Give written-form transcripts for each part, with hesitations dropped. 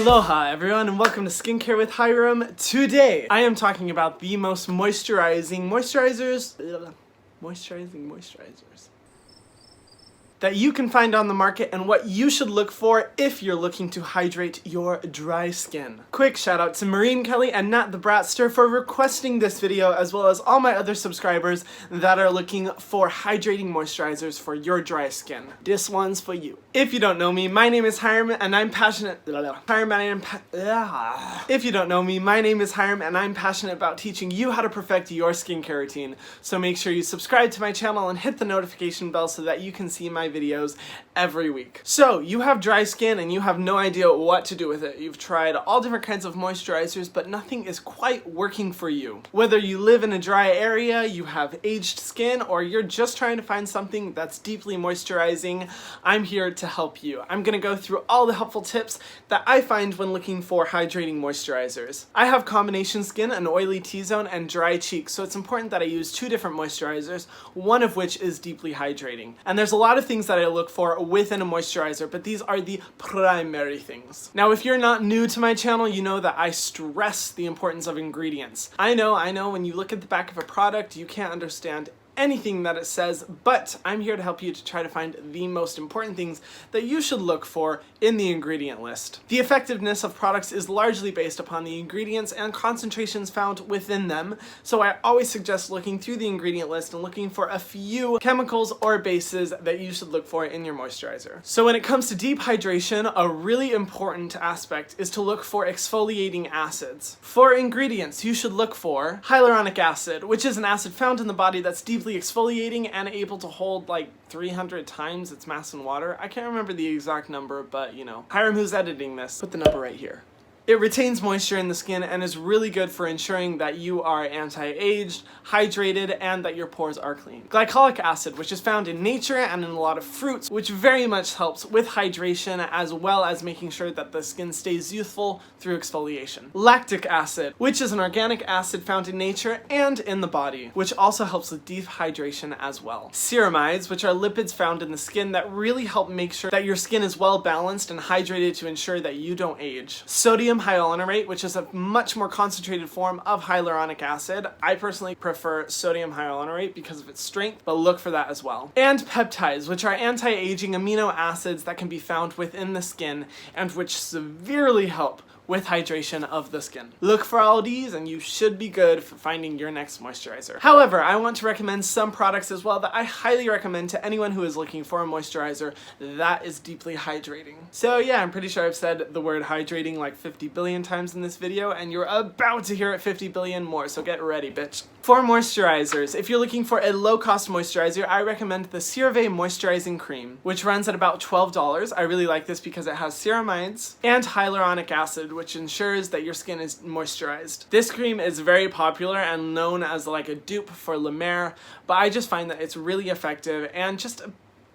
Aloha everyone and welcome to Skincare with Hiram. Today I am talking about the most moisturizers that you can find on the market and what you should look for if you're looking to hydrate your dry skin. Quick shout out to Maureen Kelly and Nat the Bratster for requesting this video, as well as all my other subscribers that are looking for hydrating moisturizers for your dry skin. This one's for you. If you don't know me, my name is Hiram and I'm passionate If you don't know me, my name is Hiram and I'm passionate about teaching you how to perfect your skincare routine. So make sure you subscribe to my channel and hit the notification bell so that you can see my videos every week. So you have dry skin and you have no idea what to do with it. You've tried all different kinds of moisturizers, but nothing is quite working for you. Whether you live in a dry area, you have aged skin, or you're just trying to find something that's deeply moisturizing, I'm here to help you. I'm gonna go through all the helpful tips that I find when looking for hydrating moisturizers. I have combination skin, an oily T-zone, and dry cheeks, so it's important that I use two different moisturizers, one of which is deeply hydrating. And there's a lot of things that I look for within a moisturizer, but these are the primary things. Now, if you're not new to my channel, you know that I stress the importance of ingredients. I know, when you look at the back of a product, you can't understand anything that it says, but I'm here to help you to try to find the most important things that you should look for in the ingredient list. The effectiveness of products is largely based upon the ingredients and concentrations found within them, so I always suggest looking through the ingredient list and looking for a few chemicals or bases that you should look for in your moisturizer. So when it comes to deep hydration, a really important aspect is to look for exfoliating acids. For ingredients, you should look for hyaluronic acid, which is an acid found in the body that's deeply exfoliating and able to hold like 300 times its mass in water. I can't remember the exact number, but you know, Hiram, who's editing this, put the number right here. It retains moisture in the skin and is really good for ensuring that you are anti-aged, hydrated, and that your pores are clean. Glycolic acid, which is found in nature and in a lot of fruits, which very much helps with hydration as well as making sure that the skin stays youthful through exfoliation. Lactic acid, which is an organic acid found in nature and in the body, which also helps with deep hydration as well. Ceramides, which are lipids found in the skin that really help make sure that your skin is well balanced and hydrated to ensure that you don't age. Sodium hyaluronate, which is a much more concentrated form of hyaluronic acid. I personally prefer sodium hyaluronate because of its strength, but look for that as well. And peptides, which are anti-aging amino acids that can be found within the skin and which severely help with hydration of the skin. Look for all these and you should be good for finding your next moisturizer. However, I want to recommend some products as well that I highly recommend to anyone who is looking for a moisturizer that is deeply hydrating. So yeah, I'm pretty sure I've said the word hydrating like 50 billion times in this video, and you're about to hear it 50 billion more, so get ready, bitch. For moisturizers, if you're looking for a low-cost moisturizer, I recommend the CeraVe Moisturizing Cream, which runs at about $12. I really like this because it has ceramides and hyaluronic acid, which ensures that your skin is moisturized. This cream is very popular and known as like a dupe for La Mer, but I just find that it's really effective and just a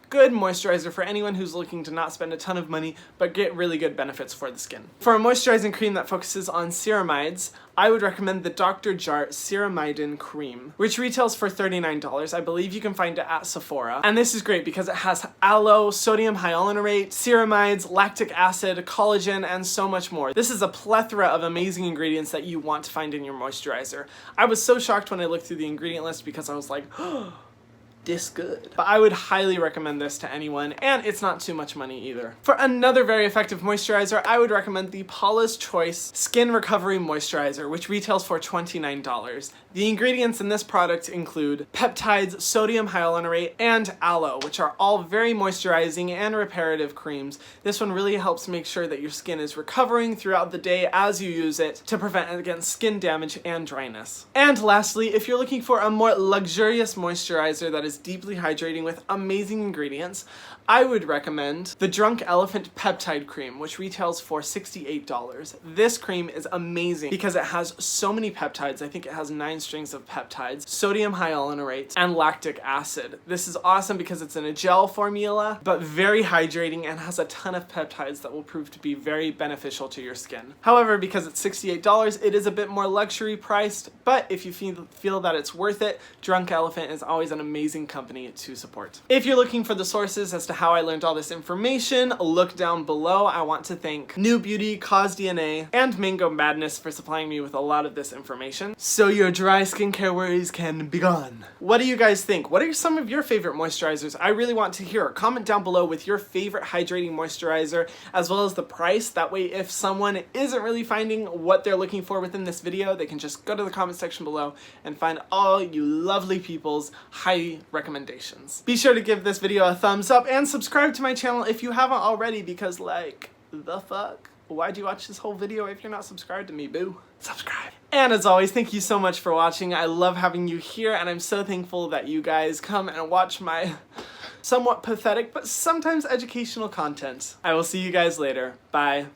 good moisturizer for anyone who's looking to not spend a ton of money but get really good benefits for the skin. For a moisturizing cream that focuses on ceramides, I would recommend the Dr. Jart Ceramidin Cream, which retails for $39. I believe you can find it at Sephora. And this is great because it has aloe, sodium hyaluronate, ceramides, lactic acid, collagen, and so much more. This is a plethora of amazing ingredients that you want to find in your moisturizer. I was so shocked when I looked through the ingredient list because I was like, oh, this good. But I would highly recommend this to anyone, and it's not too much money either. For another very effective moisturizer, I would recommend the Paula's Choice Skin Recovery Moisturizer, which retails for $29. The ingredients in this product include peptides, sodium hyaluronate, and aloe, which are all very moisturizing and reparative creams. This one really helps make sure that your skin is recovering throughout the day as you use it to prevent against skin damage and dryness. And lastly, if you're looking for a more luxurious moisturizer that is deeply hydrating with amazing ingredients, I would recommend the Drunk Elephant Peptide Cream, which retails for $68. This cream is amazing because it has so many peptides. I think it has 9 strings of peptides, sodium hyaluronate, and lactic acid. This is awesome because it's in a gel formula, but very hydrating and has a ton of peptides that will prove to be very beneficial to your skin. However, because it's $68, it is a bit more luxury priced, but if you feel that it's worth it, Drunk Elephant is always an amazing and company to support. If you're looking for the sources as to how I learned all this information, look down below. I want to thank New Beauty, Cause DNA, and Mango Madness for supplying me with a lot of this information, so your dry skincare worries can be gone. What do you guys think? What are some of your favorite moisturizers? I really want to hear. Comment down below with your favorite hydrating moisturizer, as well as the price. That way, if someone isn't really finding what they're looking for within this video, they can just go to the comment section below and find all you lovely people's high recommendations. Be sure to give this video a thumbs up and subscribe to my channel if you haven't already, because like, the fuck? Why'd you watch this whole video if you're not subscribed to me, boo? Subscribe. And as always, thank you so much for watching. I love having you here, and I'm so thankful that you guys come and watch my somewhat pathetic but sometimes educational content. I will see you guys later. Bye.